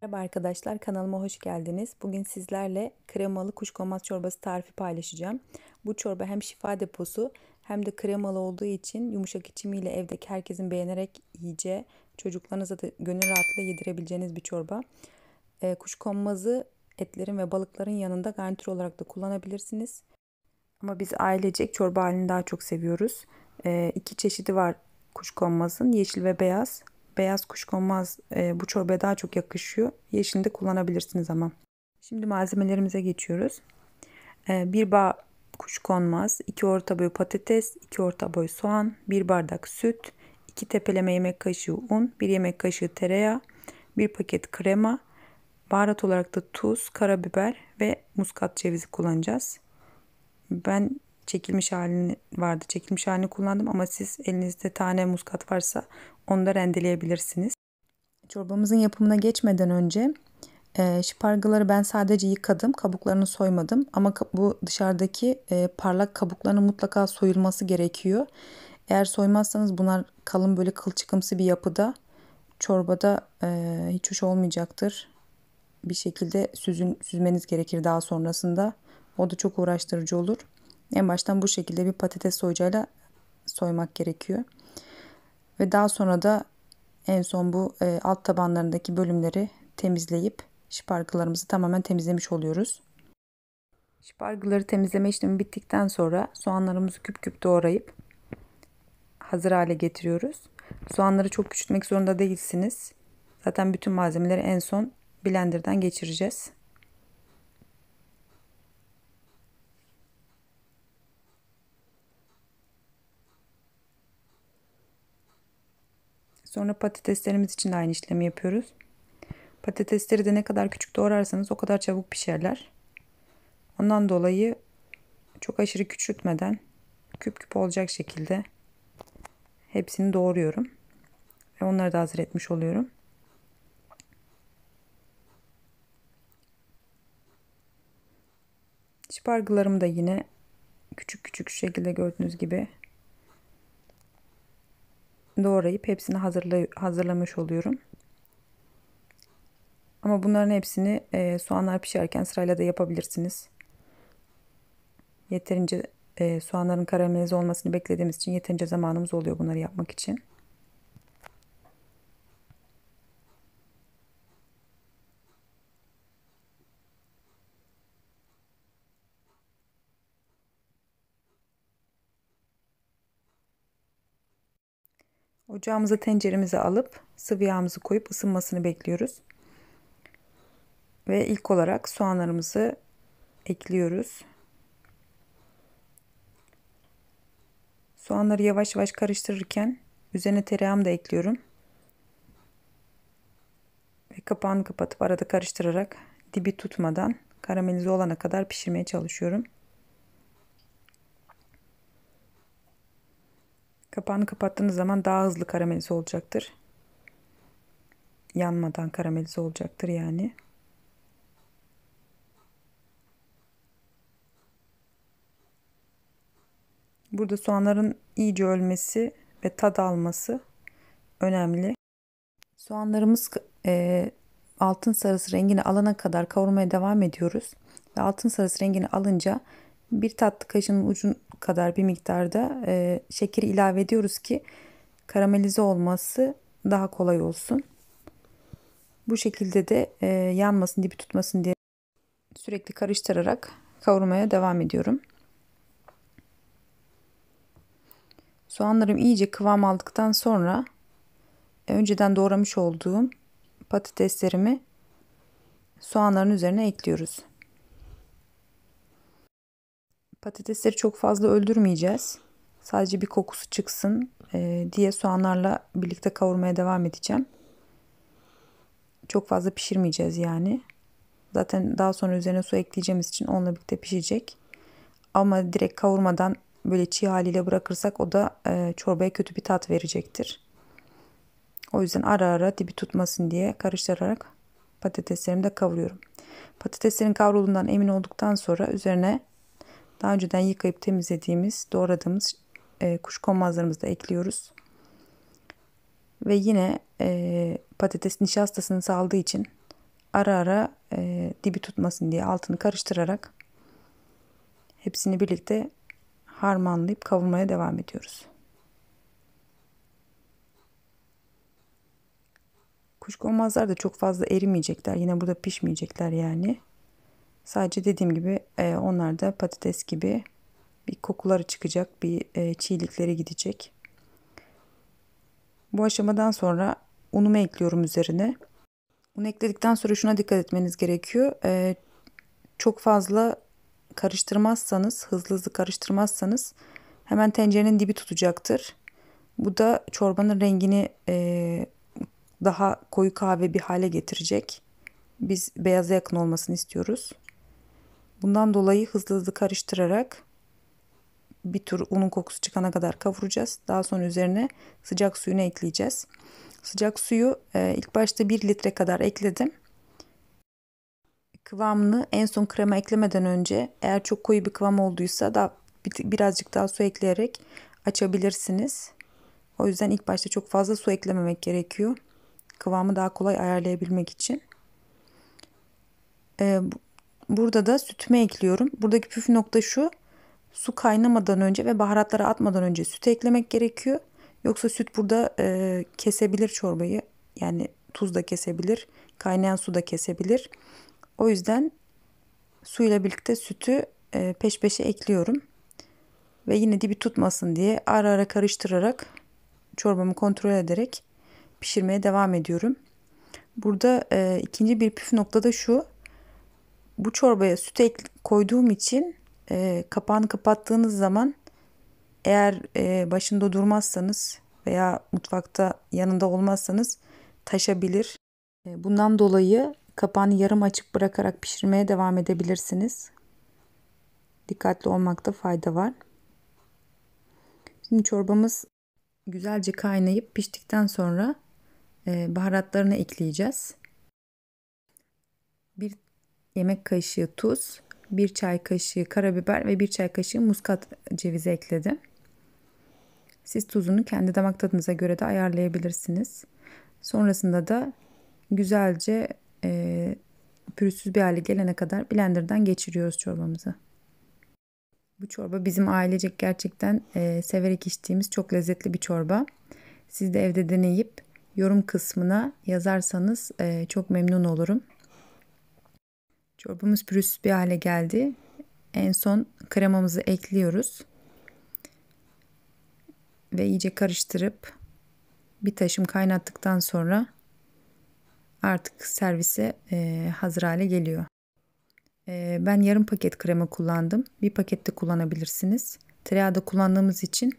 Merhaba arkadaşlar, kanalıma hoş geldiniz. Bugün sizlerle kremalı kuşkonmaz çorbası tarifi paylaşacağım. Bu çorba hem şifa deposu hem de kremalı olduğu için yumuşak içimiyle evdeki herkesin beğenerek yiyeceği, çocuklarınıza da gönül rahatlığıyla yedirebileceğiniz bir çorba. Kuşkonmazı etlerin ve balıkların yanında garnitür olarak da kullanabilirsiniz. Ama biz ailecek çorba halini daha çok seviyoruz. İki çeşidi var kuşkonmazın, yeşil ve beyaz. Beyaz kuşkonmaz bu çorbaya daha çok yakışıyor. Yeşilini de kullanabilirsiniz ama. Şimdi malzemelerimize geçiyoruz. Bir bağ kuşkonmaz, 2 orta boy patates, 2 orta boy soğan, 1 bardak süt, 2 tepeleme yemek kaşığı un, 1 yemek kaşığı tereyağı, 1 paket krema, baharat olarak da tuz, karabiber ve muskat cevizi kullanacağız. Ben çekilmiş halini vardı. Çekilmiş halini kullandım ama siz elinizde tane muskat varsa onu da rendeleyebilirsiniz. Çorbamızın yapımına geçmeden önce şpargıları ben sadece yıkadım. Kabuklarını soymadım. Ama bu dışarıdaki parlak kabuklarının mutlaka soyulması gerekiyor. Eğer soymazsanız bunlar kalın böyle kılçıkımsı bir yapıda. Çorbada hiç hoş olmayacaktır. Bir şekilde süzmeniz gerekir daha sonrasında. O da çok uğraştırıcı olur. En baştan bu şekilde bir patates soyacağıyla soymak gerekiyor. Ve daha sonra da en son bu alt tabanlarındaki bölümleri temizleyip şpargılarımızı tamamen temizlemiş oluyoruz. Şpargıları temizleme işlemi bittikten sonra soğanlarımızı küp küp doğrayıp hazır hale getiriyoruz. Soğanları çok küçültmek zorunda değilsiniz. Zaten bütün malzemeleri en son blenderdan geçireceğiz. Sonra patateslerimiz için de aynı işlemi yapıyoruz. Patatesleri de ne kadar küçük doğrarsanız o kadar çabuk pişerler. Ondan dolayı çok aşırı küçültmeden küp küp olacak şekilde hepsini doğruyorum. Ve onları da hazır etmiş oluyorum. Şpargılarımı da yine küçük küçük şu şekilde gördüğünüz gibi doğrayıp hepsini hazırlamış oluyorum. Ama bunların hepsini soğanlar pişerken sırayla da yapabilirsiniz. Yeterince soğanların karamelize olmasını beklediğimiz için yeterince zamanımız oluyor bunları yapmak için. Ocağımıza tenceremizi alıp sıvı yağımızı koyup ısınmasını bekliyoruz. Ve ilk olarak soğanlarımızı ekliyoruz. Soğanları yavaş yavaş karıştırırken üzerine tereyağımı da ekliyorum. Ve kapağını kapatıp arada karıştırarak dibi tutmadan karamelize olana kadar pişirmeye çalışıyorum. Kapağını kapattığınız zaman daha hızlı karamelize olacaktır. Yanmadan karamelize olacaktır yani. Burada soğanların iyice ölmesi ve tad alması önemli. Soğanlarımız altın sarısı rengini alana kadar kavurmaya devam ediyoruz. Ve altın sarısı rengini alınca bir tatlı kaşığının ucu kadar bir miktarda şekeri ilave ediyoruz ki karamelize olması daha kolay olsun. Bu şekilde de yanmasın, dibi tutmasın diye sürekli karıştırarak kavurmaya devam ediyorum. Soğanlarım iyice kıvam aldıktan sonra önceden doğramış olduğum patateslerimi soğanların üzerine ekliyoruz. Patatesleri çok fazla öldürmeyeceğiz. Sadece bir kokusu çıksın diye soğanlarla birlikte kavurmaya devam edeceğim. Çok fazla pişirmeyeceğiz yani. Zaten daha sonra üzerine su ekleyeceğimiz için onunla birlikte pişecek. Ama direkt kavurmadan böyle çiğ haliyle bırakırsak o da çorbaya kötü bir tat verecektir. O yüzden ara ara dibi tutmasın diye karıştırarak patateslerimi de kavuruyorum. Patateslerin kavrulduğundan emin olduktan sonra üzerine daha önceden yıkayıp temizlediğimiz, doğradığımız kuşkonmazlarımızı da ekliyoruz. Ve yine patates nişastasını saldığı için ara ara dibi tutmasın diye altını karıştırarak hepsini birlikte harmanlayıp kavurmaya devam ediyoruz. Kuşkonmazlar da çok fazla erimeyecekler. Yine burada pişmeyecekler yani. Sadece dediğim gibi onlar da patates gibi bir kokuları çıkacak, bir çiğlikleri gidecek. Bu aşamadan sonra unumu ekliyorum üzerine. Unu ekledikten sonra şuna dikkat etmeniz gerekiyor. Çok fazla karıştırmazsanız, hızlı hızlı karıştırmazsanız hemen tencerenin dibi tutacaktır. Bu da çorbanın rengini daha koyu kahve bir hale getirecek. Biz beyaza yakın olmasını istiyoruz. Bundan dolayı hızlı hızlı karıştırarak bir tur unun kokusu çıkana kadar kavuracağız. Daha sonra üzerine sıcak suyunu ekleyeceğiz. Sıcak suyu ilk başta 1 litre kadar ekledim. Kıvamını en son krema eklemeden önce eğer çok koyu bir kıvam olduysa da birazcık daha su ekleyerek açabilirsiniz. O yüzden ilk başta çok fazla su eklememek gerekiyor. Kıvamı daha kolay ayarlayabilmek için. Burada da sütümü ekliyorum. Buradaki püf nokta şu. Su kaynamadan önce ve baharatları atmadan önce süt eklemek gerekiyor. Yoksa süt burada kesebilir çorbayı. Yani tuz da kesebilir. Kaynayan su da kesebilir. O yüzden suyla birlikte sütü peş peşe ekliyorum. Ve yine dibi tutmasın diye ara ara karıştırarak çorbamı kontrol ederek pişirmeye devam ediyorum. Burada ikinci bir püf nokta da şu. Bu çorbaya süt koyduğum için kapağını kapattığınız zaman eğer başında durmazsanız veya mutfakta yanında olmazsanız taşabilir. Bundan dolayı kapağını yarım açık bırakarak pişirmeye devam edebilirsiniz. Dikkatli olmakta fayda var. Şimdi çorbamız güzelce kaynayıp piştikten sonra baharatlarını ekleyeceğiz. 1 yemek kaşığı tuz, 1 çay kaşığı karabiber ve 1 çay kaşığı muskat cevizi ekledim. Siz tuzunu kendi damak tadınıza göre de ayarlayabilirsiniz. Sonrasında da güzelce pürüzsüz bir hale gelene kadar blenderdan geçiriyoruz çorbamızı. Bu çorba bizim ailecek gerçekten severek içtiğimiz çok lezzetli bir çorba. Siz de evde deneyip yorum kısmına yazarsanız çok memnun olurum. Çorbamız pürüzsüz bir hale geldi. En son kremamızı ekliyoruz. Ve iyice karıştırıp bir taşım kaynattıktan sonra artık servise hazır hale geliyor. Ben yarım paket krema kullandım. Bir paket de kullanabilirsiniz. Tereyağı da kullandığımız için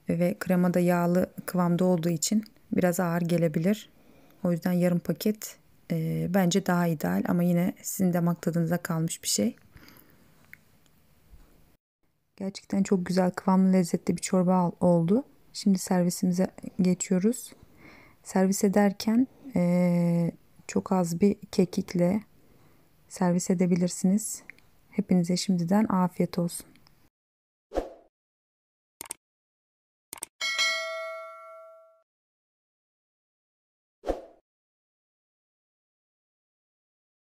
ve krema da yağlı kıvamda olduğu için biraz ağır gelebilir. O yüzden yarım paket bence daha ideal ama yine sizin damak tadınıza kalmış bir şey. Gerçekten çok güzel kıvamlı lezzetli bir çorba oldu. Şimdi servisimize geçiyoruz. Servis ederken çok az bir kekikle servis edebilirsiniz. Hepinize şimdiden afiyet olsun.